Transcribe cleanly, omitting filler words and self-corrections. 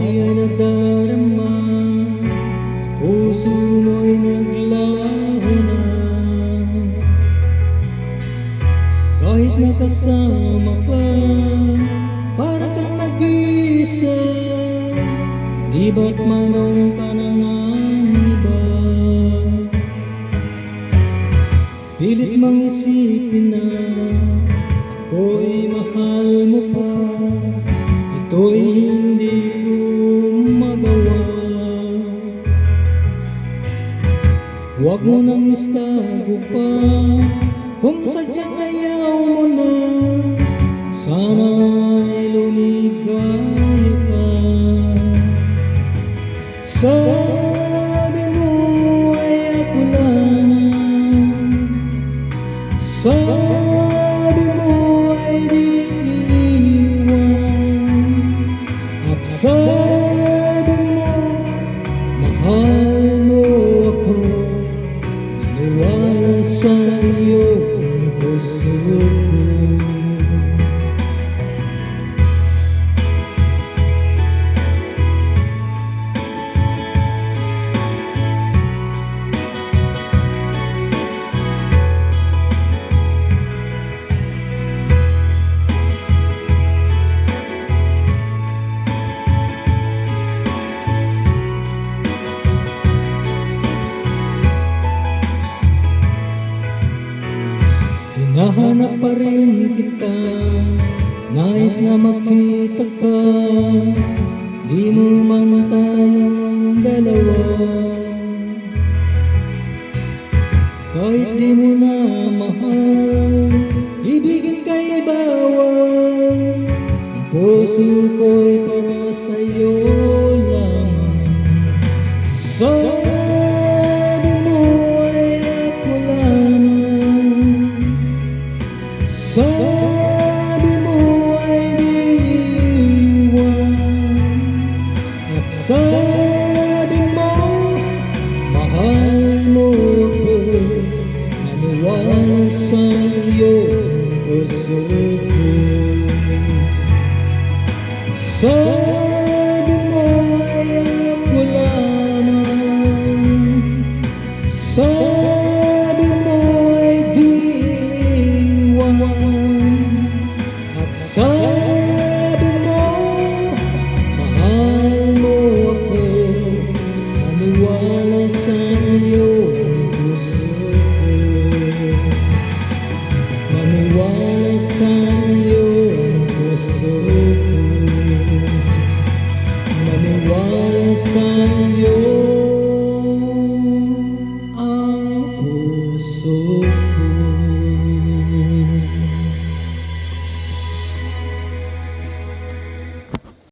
ay nadarama, puso mo'y naglaho na. Kahit nakasama ka, para kang nag-iisa. Di ba't mayroon ka na ng iba? Pilit mang isipin na ako'y mahal mo pa. Ito'y hindi ko magawa. Huwag mo nang istago pa, kung sadyang ayaw mo na. Sana'y lumigaya ka. Sabi mo ay ako lang, sabi mo ay di iiwan, at sabi mo mahal mo ako. Naniwala sa iyo ang puso ko. Hinahanap pa rin kita, nais na makita ka. Di mo man tayong dalawa, kahit di mo na mahal, ibigin kay bawal. Ang puso ko'y para sa'yo lamang. Sabi mo ay ako lamang, sabi mo ay di iwan, at sabi mo mahal mo ako. Naniwala sa iyo ang puso.